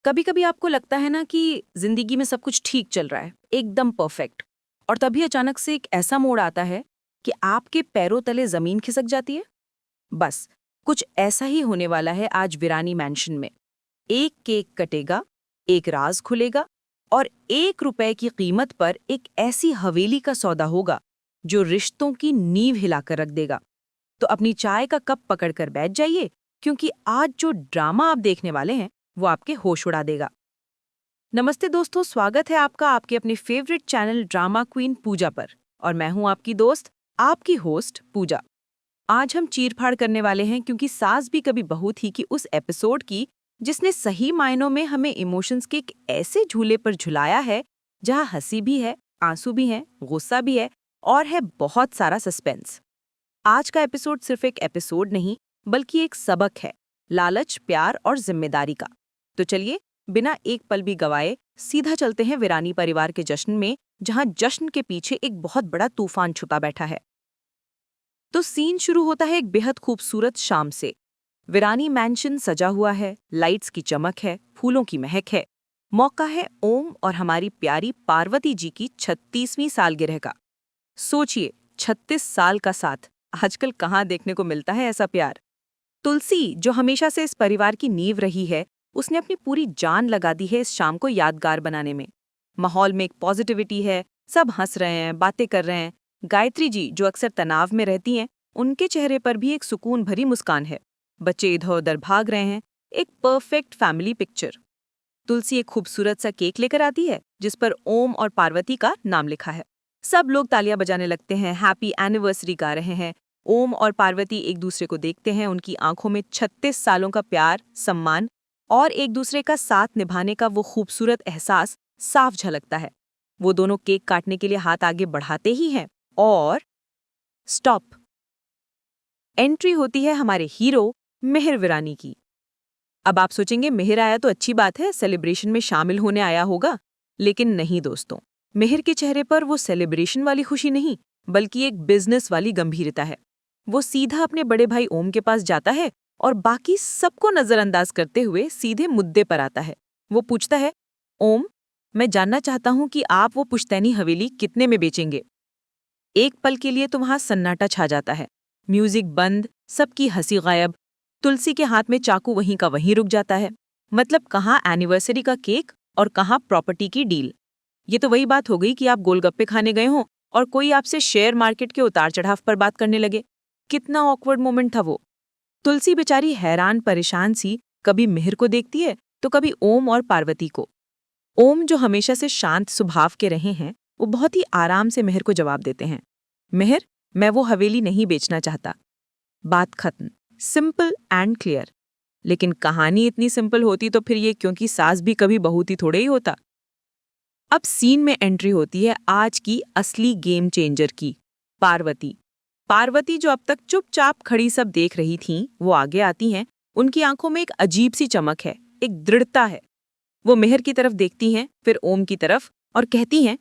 कभी कभी आपको लगता है ना कि जिंदगी में सब कुछ ठीक चल रहा है, एकदम परफेक्ट। और तभी अचानक से एक ऐसा मोड़ आता है कि आपके पैरों तले जमीन खिसक जाती है। बस कुछ ऐसा ही होने वाला है आज विरानी मैंशन में। एक केक कटेगा, एक राज खुलेगा और 1 रुपए की कीमत पर एक ऐसी हवेली का सौदा होगा जो रिश्तों की नींव हिलाकर रख देगा। तो अपनी चाय का कप पकड़कर बैठ जाइए, क्योंकि आज जो ड्रामा आप देखने वाले हैं वो आपके होश उड़ा देगा। नमस्ते दोस्तों, स्वागत है आपका आपके अपने फेवरेट चैनल ड्रामा क्वीन पूजा पर। और मैं हूं आपकी दोस्त, आपकी होस्ट पूजा। आज हम चीरफाड़ करने वाले हैं, क्योंकि सास भी कभी बहू थी कि उस एपिसोड की जिसने सही मायनों में हमें इमोशंस के एक ऐसे झूले पर झुलाया है जहां हंसी भी है, आंसू भी हैं, गुस्सा भी है और है बहुत सारा सस्पेंस। आज का एपिसोड सिर्फ एक एपिसोड नहीं, बल्कि एक सबक है, लालच, प्यार और जिम्मेदारी का। तो चलिए, बिना एक पल भी गवाए सीधा चलते हैं विरानी परिवार के जश्न में, जहां जश्न के पीछे एक बहुत बड़ा तूफान छुपा बैठा है। तो सीन शुरू होता है एक बेहद खूबसूरत शाम से। विरानी मैंशन सजा हुआ है, लाइट्स की चमक है, फूलों की महक है। मौका है ओम और हमारी प्यारी पार्वती जी की 36वीं सालगिरह का। सोचिए, 36 साल का साथ, आजकल कहाँ देखने को मिलता है ऐसा प्यार। तुलसी, जो हमेशा से इस परिवार की नींव रही है, उसने अपनी पूरी जान लगा दी है इस शाम को यादगार बनाने में। माहौल में एक पॉजिटिविटी है, सब हंस रहे हैं, बातें कर रहे हैं। गायत्री जी, जो अक्सर तनाव में रहती हैं, उनके चेहरे पर भी एक सुकून भरी मुस्कान है। बच्चे इधर उधर भाग रहे हैं, एक परफेक्ट फैमिली पिक्चर। तुलसी एक खूबसूरत सा केक लेकर आती है जिस पर ओम और पार्वती का नाम लिखा है। सब लोग तालियां बजाने लगते हैं, हैप्पी एनिवर्सरी गा रहे हैं। ओम और पार्वती एक दूसरे को देखते हैं, उनकी आंखों में 36 सालों का प्यार, सम्मान और एक दूसरे का साथ निभाने का वो खूबसूरत एहसास साफ झलकता है। वो दोनों केक काटने के लिए हाथ आगे बढ़ाते ही हैं और स्टॉप! एंट्री होती है हमारे हीरो मिहिर विरानी की। अब आप सोचेंगे, मिहिर आया तो अच्छी बात है, सेलिब्रेशन में शामिल होने आया होगा। लेकिन नहीं दोस्तों, मिहिर के चेहरे पर वो सेलिब्रेशन वाली खुशी नहीं, बल्कि एक बिजनेस वाली गंभीरता है। वो सीधा अपने बड़े भाई ओम के पास जाता है और बाकी सबको नजरअंदाज करते हुए सीधे मुद्दे पर आता है। वो पूछता है, ओम, मैं जानना चाहता हूं कि आप वो पुश्तैनी हवेली कितने में बेचेंगे। एक पल के लिए तो वहां सन्नाटा छा जाता है, म्यूजिक बंद, सबकी हंसी गायब। तुलसी के हाथ में चाकू वहीं का वहीं रुक जाता है। मतलब कहाँ एनिवर्सरी का केक और कहाँ प्रॉपर्टी की डील। ये तो वही बात हो गई कि आप गोलगप्पे खाने गए हों और कोई आपसे शेयर मार्केट के उतार चढ़ाव पर बात करने लगे। कितना ऑकवर्ड मोमेंट था वो। तुलसी बेचारी हैरान परेशान सी, कभी मिहिर को देखती है तो कभी ओम और पार्वती को। ओम, जो हमेशा से शांत स्वभाव के रहे हैं, वो बहुत ही आराम से मिहिर को जवाब देते हैं, मिहिर, मैं वो हवेली नहीं बेचना चाहता। बात खत्म, सिंपल एंड क्लियर। लेकिन कहानी इतनी सिंपल होती तो फिर ये क्योंकि सास भी कभी बहू थी थोड़े ही होता। अब सीन में एंट्री होती है आज की असली गेम चेंजर की, पार्वती। पार्वती, जो अब तक चुपचाप खड़ी सब देख रही थीं, वो आगे आती हैं। उनकी आंखों में एक अजीब सी चमक है, एक दृढ़ता है। वो मिहिर की तरफ देखती हैं, फिर ओम की तरफ, और कहती हैं,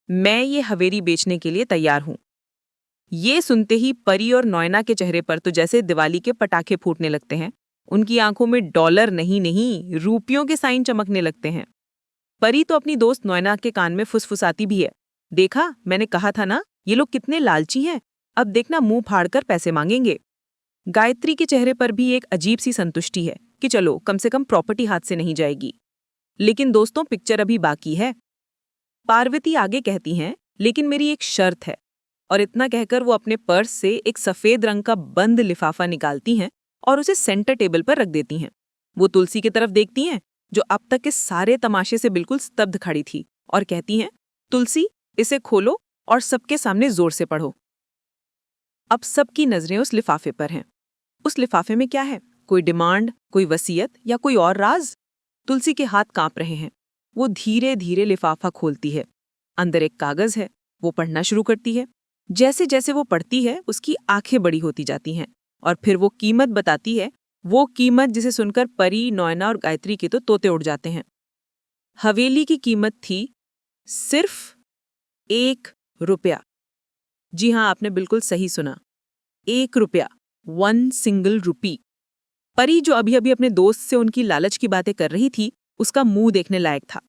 मैं ये हवेली बेचने के लिए तैयार हूं। ये सुनते ही परी और नॉयना के चेहरे पर तो जैसे दिवाली के पटाखे फूटने लगते हैं। उनकी आंखों में डॉलर नहीं, रुपयों के साइन चमकने लगते हैं। परी तो अपनी दोस्त नॉयना के कान में फुसफुसाती भी है, देखा, मैंने कहा था ना, ये लोग कितने लालची हैं, अब देखना मुंह फाड़कर पैसे मांगेंगे। गायत्री के चेहरे पर भी एक अजीब सी संतुष्टि है कि चलो, कम से कम प्रॉपर्टी हाथ से नहीं जाएगी। लेकिन दोस्तों, पिक्चर अभी बाकी है। पार्वती आगे कहती हैं, लेकिन मेरी एक शर्त है। और इतना कहकर वो अपने पर्स से एक सफेद रंग का बंद लिफाफा निकालती हैं और उसे सेंटर टेबल पर रख देती हैं। वो तुलसी की तरफ देखती हैं, जो अब तक इस सारे तमाशे से बिल्कुल स्तब्ध खड़ी थी, और कहती हैं, तुलसी, इसे खोलो और सबके सामने जोर से पढ़ो। अब सबकी नजरें उस लिफाफे पर हैं। उस लिफाफे में क्या है? कोई डिमांड, कोई वसीयत या कोई और राज? तुलसी के हाथ कांप रहे हैं। वो धीरे धीरे लिफाफा खोलती है। अंदर एक कागज है। वो पढ़ना शुरू करती है। जैसे जैसे वो पढ़ती है, उसकी आंखें बड़ी होती जाती हैं और फिर वो कीमत बताती है, वो कीमत जिसे सुनकर परी, नॉयना और गायत्री के तो तोते उड़ जाते हैं। हवेली की कीमत थी सिर्फ 1 रुपया। जी हाँ, आपने बिल्कुल सही सुना, 1 रुपया, 1 सिंगल रुपी। परी, जो अभी अभी अपने दोस्त से उनकी लालच की बातें कर रही थी, उसका मुंह देखने लायक था।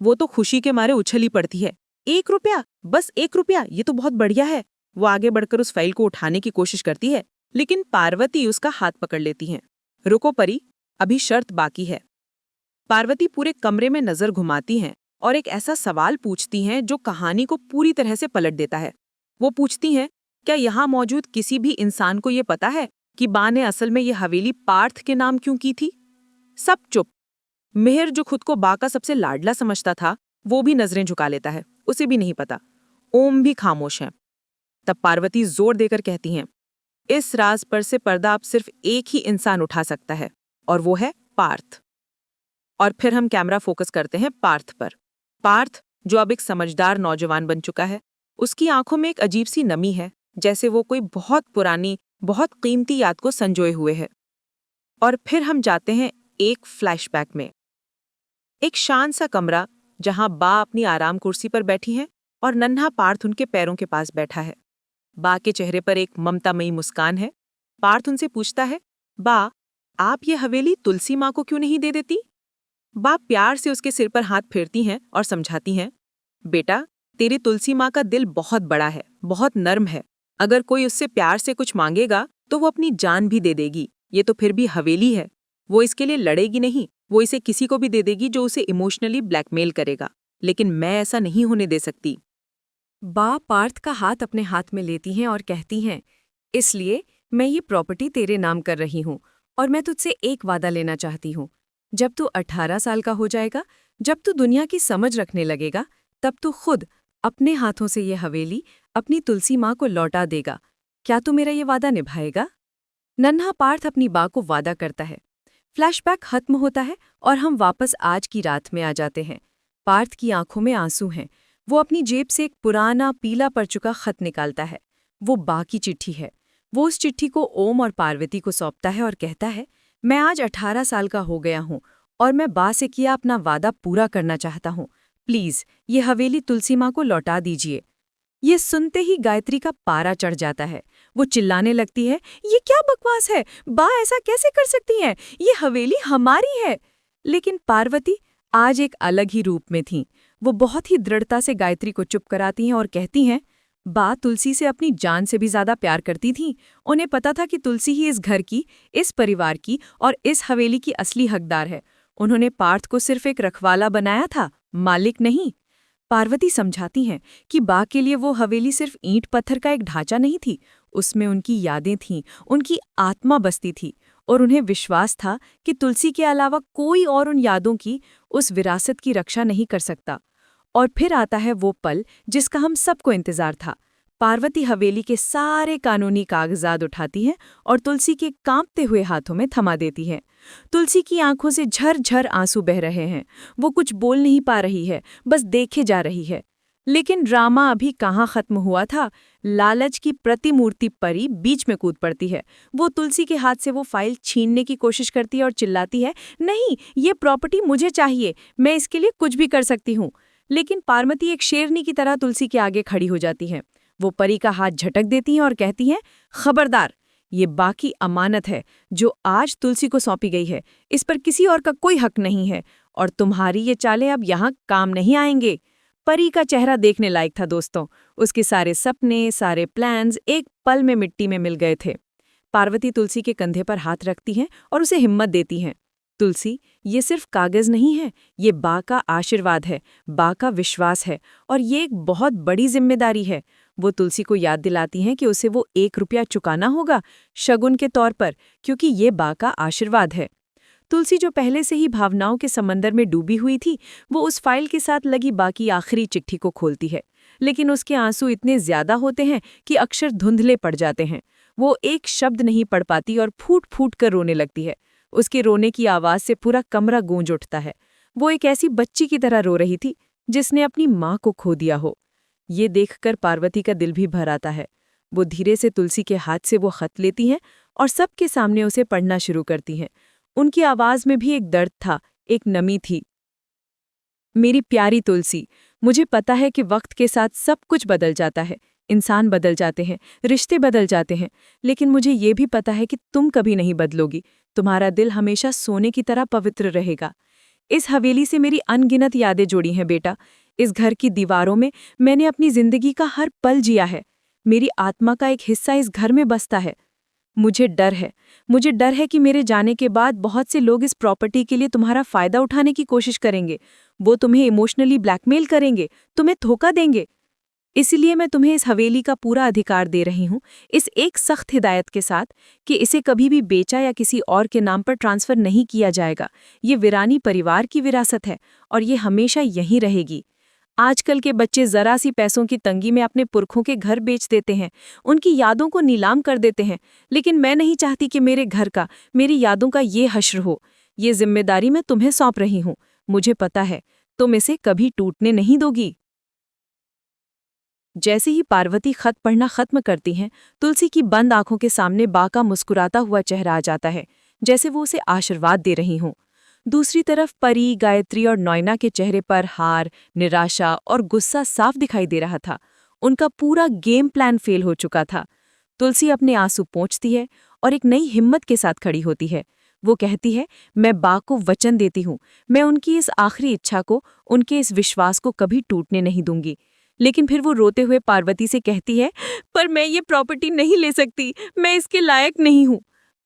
वो तो खुशी के मारे उछली पड़ती है। 1 रुपया, बस 1 रुपया, ये तो बहुत बढ़िया है। वो आगे बढ़कर उस फाइल को उठाने की कोशिश करती है, लेकिन पार्वती उसका हाथ पकड़ लेती है। रुको परी, अभी शर्त बाकी है। पार्वती पूरे कमरे में नजर घुमाती हैं और एक ऐसा सवाल पूछती हैं जो कहानी को पूरी तरह से पलट देता है। वो पूछती हैं, क्या यहाँ मौजूद किसी भी इंसान को ये पता है कि बा ने असल में ये हवेली पार्थ के नाम क्यों की थी? सब चुप। मेहर, जो खुद को बा का सबसे लाडला समझता था, वो भी नजरें झुका लेता है, उसे भी नहीं पता। ओम भी खामोश है। तब पार्वती जोर देकर कहती हैं, इस राज पर से पर्दा अब सिर्फ एक ही इंसान उठा सकता है, और वो है पार्थ। और फिर हम कैमरा फोकस करते हैं पार्थ पर। पार्थ, जो अब एक समझदार नौजवान बन चुका है, उसकी आंखों में एक अजीब सी नमी है, जैसे वो कोई बहुत पुरानी, बहुत कीमती याद को संजोए हुए है। और फिर हम जाते हैं एक फ्लैशबैक में। एक शांत सा कमरा, जहां बा अपनी आराम कुर्सी पर बैठी है और नन्हा पार्थ उनके पैरों के पास बैठा है। बा के चेहरे पर एक ममतामयी मुस्कान है। पार्थ उनसे पूछता है, बा, आप ये हवेली तुलसी माँ को क्यों नहीं दे देती? बा प्यार से उसके सिर पर हाथ फेरती हैं और समझाती हैं, बेटा, तेरी तुलसी माँ का दिल बहुत बड़ा है, बहुत नर्म है। अगर कोई उससे प्यार से कुछ मांगेगा तो वो अपनी जान भी दे देगी। ये तो फिर भी हवेली है। वो इसके लिए लड़ेगी नहीं, वो इसे किसी को भी दे देगी जो उसे इमोशनली ब्लैकमेल करेगा। लेकिन मैं ऐसा नहीं होने दे सकती। बा पार्थ का हाथ अपने हाथ में लेती हैं और कहती हैं, इसलिए मैं ये प्रॉपर्टी तेरे नाम कर रही हूँ और मैं तुझसे एक वादा लेना चाहती हूँ। जब तू 18 साल का हो जाएगा, जब तू दुनिया की समझ रखने लगेगा, तब तू खुद अपने हाथों से ये हवेली अपनी तुलसी माँ को लौटा देगा। क्या तू मेरा ये वादा निभाएगा? नन्हा पार्थ अपनी बा को वादा करता है। फ्लैशबैक खत्म होता है और हम वापस आज की रात में आ जाते हैं। पार्थ की आंखों में आंसू हैं। वो अपनी जेब से एक पुराना पीला पड़ चुका खत निकालता है। वो बा की चिट्ठी है। वो उस चिट्ठी को ओम और पार्वती को सौंपता है और कहता है, मैं आज 18 साल का हो गया हूँ और मैं बा से किया अपना वादा पूरा करना चाहता हूँ। प्लीज ये हवेली तुलसी माँ को लौटा दीजिए। ये सुनते ही गायत्री का पारा चढ़ जाता है। वो चिल्लाने लगती है, ये क्या बकवास है? बा ऐसा कैसे कर सकती हैं? ये हवेली हमारी है। लेकिन पार्वती आज एक अलग ही रूप में थीं। वो बहुत ही दृढ़ता से गायत्री को चुप कराती हैं और कहती हैं, बा तुलसी से अपनी जान से भी ज्यादा प्यार करती थीं। उन्हें पता था कि तुलसी ही इस घर की, इस परिवार की और इस हवेली की असली हकदार है। उन्होंने पार्थ को सिर्फ एक रखवाला बनाया था, मालिक नहीं। पार्वती समझाती हैं कि बा के लिए वो हवेली सिर्फ ईंट पत्थर का एक ढांचा नहीं थी, उसमें उनकी यादें थीं, उनकी आत्मा बसती थी और उन्हें विश्वास था कि तुलसी के अलावा कोई और उन यादों की, उस विरासत की रक्षा नहीं कर सकता। और फिर आता है वो पल जिसका हम सबको इंतजार था। पार्वती हवेली के सारे कानूनी कागजात उठाती है और तुलसी के कांपते हुए हाथों में थमा देती है। तुलसी की आंखों से झरझर आंसू बह रहे हैं। वो कुछ बोल नहीं पा रही है, बस देखे जा रही है। लेकिन ड्रामा अभी कहाँ खत्म हुआ था। लालच की प्रतिमूर्ति परी बीच में कूद पड़ती है। वो तुलसी के हाथ से वो फाइल छीनने की कोशिश करती है और चिल्लाती है, नहीं, ये प्रॉपर्टी मुझे चाहिए, मैं इसके लिए कुछ भी कर सकती हूँ। लेकिन पार्वती एक शेरनी की तरह तुलसी के आगे खड़ी हो जाती है। वो परी का हाथ झटक देती हैं और कहती हैं, खबरदार, ये बाकी अमानत है जो आज तुलसी को सौंपी गई है। इस पर किसी और का कोई हक नहीं है और तुम्हारी ये चालें अब यहाँ काम नहीं आएंगे। परी का चेहरा देखने लायक था दोस्तों। उसके सारे सपने, सारे प्लान्स एक पल में मिट्टी में मिल गए थे। पार्वती तुलसी के कंधे पर हाथ रखती हैं और उसे हिम्मत देती हैं। तुलसी, ये सिर्फ कागज नहीं है, ये बा का आशीर्वाद है, बा का विश्वास है और ये एक बहुत बड़ी जिम्मेदारी है। वो तुलसी को याद दिलाती हैं कि उसे वो 1 रुपया चुकाना होगा शगुन के तौर पर, क्योंकि ये बा का आशीर्वाद है। तुलसी, जो पहले से ही भावनाओं के समंदर में डूबी हुई थी, वो उस फाइल के साथ लगी बाकी आखिरी चिट्ठी को खोलती है। लेकिन उसके आंसू इतने ज्यादा होते हैं कि अक्षर धुंधले पड़ जाते हैं। वो एक शब्द नहीं पढ़ पाती और फूट फूट कर रोने लगती है। उसके रोने की आवाज से पूरा कमरा गूंज उठता है। वो एक ऐसी बच्ची की तरह रो रही थी जिसने अपनी माँ को खो दिया हो। ये देखकर पार्वती का दिल भी भर आता है। वो धीरे से तुलसी के हाथ से वो खत लेती हैं और सबके सामने उसे पढ़ना शुरू करती हैं। उनकी आवाज में भी एक दर्द था, एक नमी थी। मेरी प्यारी तुलसी, मुझे पता है कि वक्त के साथ सब कुछ बदल जाता है, इंसान बदल जाते हैं, रिश्ते बदल जाते हैं, लेकिन मुझे ये भी पता है कि तुम कभी नहीं बदलोगी। तुम्हारा दिल हमेशा सोने की तरह पवित्र रहेगा। इस हवेली से मेरी अनगिनत यादें जुड़ी हैं बेटा। इस घर की दीवारों में मैंने अपनी जिंदगी का हर पल जिया है। मेरी आत्मा का एक हिस्सा इस घर में बसता है। मुझे डर है कि मेरे जाने के बाद बहुत से लोग इस प्रॉपर्टी के लिए तुम्हारा फायदा उठाने की कोशिश करेंगे। वो तुम्हें इमोशनली ब्लैकमेल करेंगे, तुम्हें धोखा देंगे। इसलिए मैं तुम्हें इस हवेली का पूरा अधिकार दे रही हूँ, इस एक सख्त हिदायत के साथ कि इसे कभी भी बेचा या किसी और के नाम पर ट्रांसफर नहीं किया जाएगा। ये वीरानी परिवार की विरासत है और ये हमेशा यहीं रहेगी। आजकल के बच्चे जरा सी पैसों की तंगी में अपने पुरखों के घर बेच देते हैं, उनकी यादों को नीलाम कर देते हैं, लेकिन मैं नहीं चाहती कि मेरे घर का, मेरी यादों का ये हश्र हो। ये जिम्मेदारी मैं तुम्हें सौंप रही हूँ। मुझे पता है तुम इसे कभी टूटने नहीं दोगी। जैसे ही पार्वती खत पढ़ना खत्म करती हैं, तुलसी की बंद आंखों के सामने बा का मुस्कुराता हुआ चेहरा आ जाता है, जैसे वो उसे आशीर्वाद दे रही हों। दूसरी तरफ परी, गायत्री और नॉयना के चेहरे पर हार, निराशा और गुस्सा साफ दिखाई दे रहा था। उनका पूरा गेम प्लान फेल हो चुका था। तुलसी अपने आंसू पोंछती है और एक नई हिम्मत के साथ खड़ी होती है। वो कहती है, मैं बा को वचन देती हूँ, मैं उनकी इस आखिरी इच्छा को, उनके इस विश्वास को कभी टूटने नहीं दूंगी। लेकिन फिर वो रोते हुए पार्वती से कहती है, पर मैं ये प्रॉपर्टी नहीं ले सकती, मैं इसके लायक नहीं हूँ।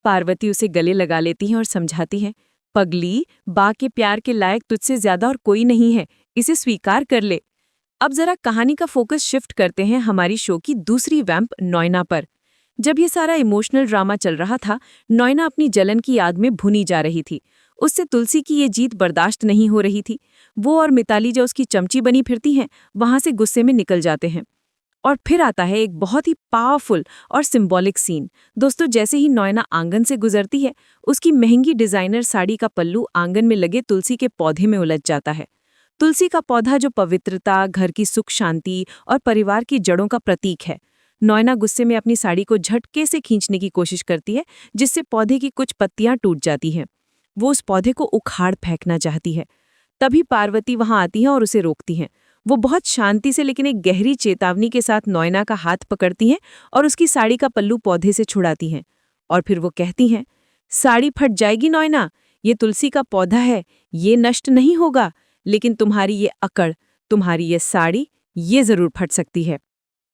पार्वती उसे गले लगा लेती हैं और समझाती हैं, पगली, बा के प्यार के लायक तुझसे ज्यादा और कोई नहीं है, इसे स्वीकार कर ले। अब जरा कहानी का फोकस शिफ्ट करते हैं हमारी शो की दूसरी वैम्प नॉयना पर। जब ये सारा इमोशनल ड्रामा चल रहा था, नॉयना अपनी जलन की याद में भुनी जा रही थी। उससे तुलसी की ये जीत बर्दाश्त नहीं हो रही थी। वो और मिताली जो उसकी चमची बनी फिरती हैं, वहां से गुस्से में निकल जाते हैं। और फिर आता है एक बहुत ही पावरफुल और सिंबॉलिक सीन। दोस्तों, जैसे ही नॉयना आंगन से गुजरती है, उसकी महंगी डिजाइनर साड़ी का पल्लू आंगन में लगे तुलसी के पौधे में उलझ जाता है। तुलसी का पौधा जो पवित्रता, घर की सुख शांति और परिवार की जड़ों का प्रतीक है। नॉयना गुस्से में अपनी साड़ी को झटके से खींचने की कोशिश करती है, जिससे पौधे की कुछ पत्तियां टूट जाती हैं। वो उस पौधे को उखाड़ फेंकना चाहती है। तभी पार्वती वहां आती हैं और उसे रोकती हैं। वो बहुत शांति से लेकिन एक गहरी चेतावनी के साथ नॉयना का हाथ पकड़ती हैं और उसकी साड़ी का पल्लू पौधे से छुड़ाती हैं। और फिर वो कहती हैं, साड़ी फट जाएगी नॉयना, ये तुलसी का पौधा है, ये नष्ट नहीं होगा, लेकिन तुम्हारी ये अकड़, तुम्हारी ये साड़ी, ये जरूर फट सकती है।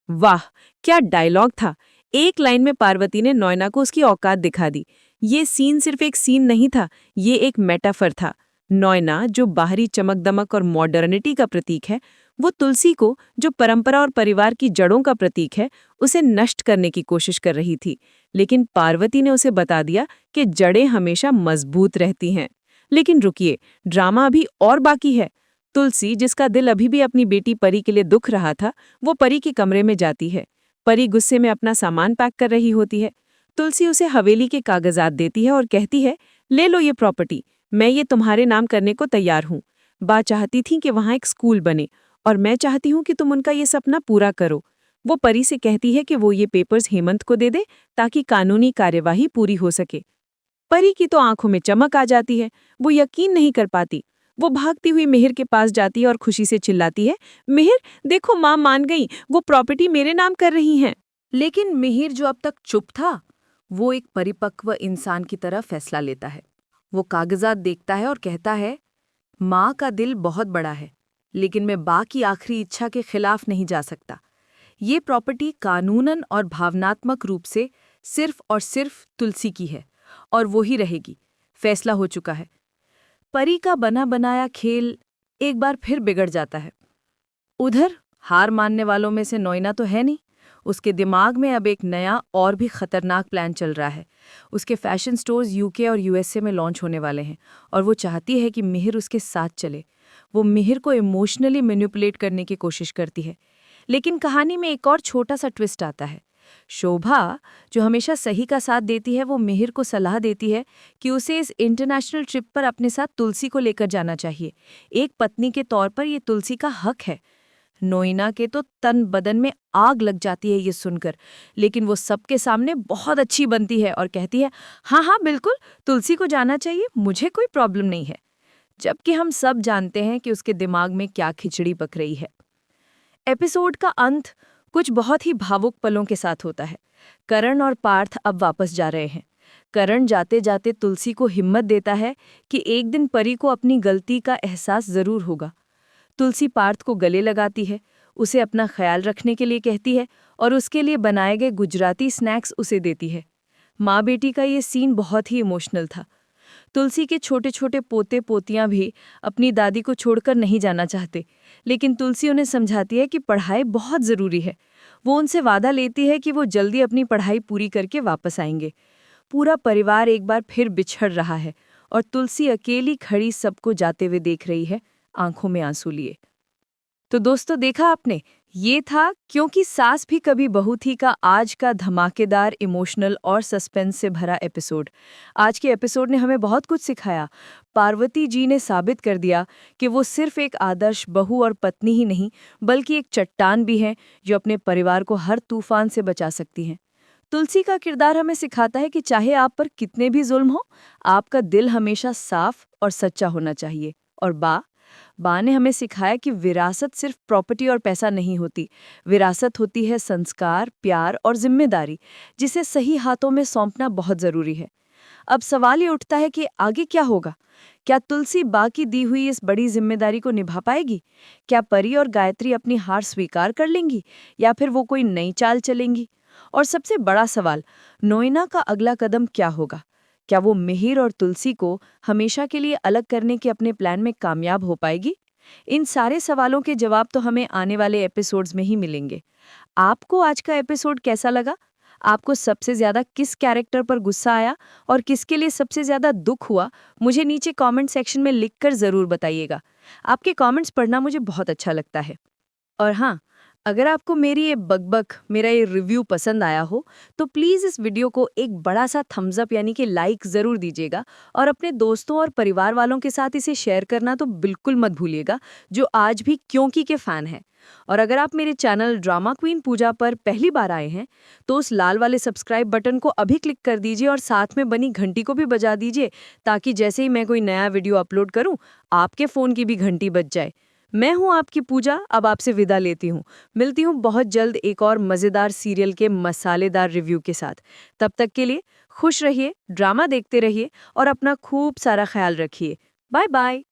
वाह, क्या डायलॉग था! एक लाइन में पार्वती ने नॉयना को उसकी औकात दिखा दी। ये सीन सिर्फ एक सीन नहीं था, ये एक मेटाफर था। नॉयना, जो बाहरी चमक दमक और मॉडर्निटी का प्रतीक है, वो तुलसी को, जो परंपरा और परिवार की जड़ों का प्रतीक है, उसे नष्ट करने की कोशिश कर रही थी। लेकिन पार्वती ने उसे बता दिया कि जड़ें हमेशा मजबूत रहती हैं। लेकिन रुकिए, ड्रामा अभी और बाकी है। तुलसी, जिसका दिल अभी भी अपनी बेटी परी के लिए दुख रहा था, वो परी के कमरे में जाती है। परी गुस्से में अपना सामान पैक कर रही होती है। तुलसी उसे हवेली के कागजात देती है और कहती है, ले लो ये प्रॉपर्टी, मैं ये तुम्हारे नाम करने को तैयार हूँ। बा चाहती थी कि वहाँ एक स्कूल बने और मैं चाहती हूँ कि तुम उनका ये सपना पूरा करो। वो परी से कहती है कि वो ये पेपर्स हेमंत को दे दे ताकि कानूनी कार्यवाही पूरी हो सके। परी की तो आंखों में चमक आ जाती है। वो यकीन नहीं कर पाती। वो भागती हुई मिहिर के पास जाती है और खुशी से चिल्लाती है, मिहिर, देखो माँ मान गई, वो प्रॉपर्टी मेरे नाम कर रही हैं। लेकिन मिहिर, जो अब तक चुप था, वो एक परिपक्व इंसान की तरह फैसला लेता है। वो कागजात देखता है और कहता है, माँ का दिल बहुत बड़ा है, लेकिन मैं बा की आखिरी इच्छा के खिलाफ नहीं जा सकता। ये प्रॉपर्टी कानूनन और भावनात्मक रूप से सिर्फ और सिर्फ तुलसी की है और वो ही रहेगी। फैसला हो चुका है। परी का बना बनाया खेल एक बार फिर बिगड़ जाता है। उधर हार मानने वालों में से नॉयना तो है नहीं। उसके दिमाग में अब एक नया और भी खतरनाक प्लान चल रहा है। उसके फैशन स्टोर्स यूके और यूएसए में लॉन्च होने वाले हैं और वो चाहती है कि मिहिर उसके साथ चले। वो मिहिर को इमोशनली मैनिपुलेट करने की कोशिश करती है। लेकिन कहानी में एक और छोटा सा ट्विस्ट आता है। शोभा, जो हमेशा सही का साथ देती है, वो मिहिर को सलाह देती है कि उसे इस इंटरनेशनल ट्रिप पर अपने साथ तुलसी को लेकर जाना चाहिए। एक पत्नी के तौर पर ये तुलसी का हक है। नोइना के तो तन बदन में आग लग जाती है ये सुनकर, लेकिन वो सबके सामने बहुत अच्छी बनती है और कहती है, हाँ हाँ बिल्कुल, तुलसी को जाना चाहिए, मुझे कोई प्रॉब्लम नहीं है। जबकि हम सब जानते हैं कि उसके दिमाग में क्या खिचड़ी पक रही है। एपिसोड का अंत कुछ बहुत ही भावुक पलों के साथ होता है। करण और पार्थ अब वापस जा रहे हैं। करण जाते जाते तुलसी को हिम्मत देता है कि एक दिन परी को अपनी गलती का एहसास जरूर होगा। तुलसी पार्थ को गले लगाती है, उसे अपना ख्याल रखने के लिए कहती है और उसके लिए बनाए गए गुजराती स्नैक्स उसे देती है। माँ बेटी का ये सीन बहुत ही इमोशनल था। तुलसी के छोटे छोटे पोते पोतियां भी अपनी दादी को छोड़कर नहीं जाना चाहते, लेकिन तुलसी उन्हें समझाती है कि पढ़ाई बहुत ज़रूरी है। वो उनसे वादा लेती है कि वो जल्दी अपनी पढ़ाई पूरी करके वापस आएंगे। पूरा परिवार एक बार फिर बिछड़ रहा है और तुलसी अकेली खड़ी सबको जाते हुए देख रही है, आंखों में आंसू लिए। तो दोस्तों, देखा आपने, ये था क्योंकि सास भी कभी बहू थी का आज का धमाकेदार इमोशनल और सस्पेंस से भरा एपिसोड। आज के एपिसोड ने हमें बहुत कुछ सिखाया। पार्वती जी ने साबित कर दिया कि वो सिर्फ एक आदर्श बहू और पत्नी ही नहीं, बल्कि एक चट्टान भी हैं जो अपने परिवार को हर तूफान से बचा सकती हैं। तुलसी का किरदार हमें सिखाता है कि चाहे आप पर कितने भी जुल्म हो, आपका दिल हमेशा साफ और सच्चा होना चाहिए। और बा ने हमें सिखाया कि विरासत सिर्फ प्रॉपर्टी और पैसा नहीं होती। विरासत होती है संस्कार, प्यार और जिम्मेदारी, जिसे सही हाथों में सौंपना बहुत जरूरी है। अब सवाल ये उठता है कि आगे क्या होगा? क्या तुलसी बा की दी हुई इस बड़ी जिम्मेदारी को निभा पाएगी? क्या परी और गायत्री अपनी हार स्वीकार कर लेंगी या फिर वो कोई नई चाल चलेंगी? और सबसे बड़ा सवाल, नोएना का अगला कदम क्या होगा? क्या वो मिहिर और तुलसी को हमेशा के लिए अलग करने के अपने प्लान में कामयाब हो पाएगी? इन सारे सवालों के जवाब तो हमें आने वाले एपिसोड्स में ही मिलेंगे। आपको आज का एपिसोड कैसा लगा? आपको सबसे ज्यादा किस कैरेक्टर पर गुस्सा आया और किसके लिए सबसे ज्यादा दुख हुआ? मुझे नीचे कमेंट सेक्शन में लिखकर जरूर बताइएगा। आपके कमेंट्स पढ़ना मुझे बहुत अच्छा लगता है। और हाँ, अगर आपको मेरी ये बकबक, मेरा ये रिव्यू पसंद आया हो तो प्लीज़ इस वीडियो को एक बड़ा सा थम्स अप यानी कि लाइक ज़रूर दीजिएगा और अपने दोस्तों और परिवार वालों के साथ इसे शेयर करना तो बिल्कुल मत भूलिएगा, जो आज भी क्योंकि के फ़ैन हैं। और अगर आप मेरे चैनल ड्रामा क्वीन पूजा पर पहली बार आए हैं तो उस लाल वाले सब्सक्राइब बटन को अभी क्लिक कर दीजिए और साथ में बनी घंटी को भी बजा दीजिए, ताकि जैसे ही मैं कोई नया वीडियो अपलोड करूं आपके फ़ोन की भी घंटी बज जाए। मैं हूं आपकी पूजा, अब आपसे विदा लेती हूं। मिलती हूं बहुत जल्द एक और मज़ेदार सीरियल के मसालेदार रिव्यू के साथ। तब तक के लिए खुश रहिए, ड्रामा देखते रहिए और अपना खूब सारा ख्याल रखिए। Bye bye.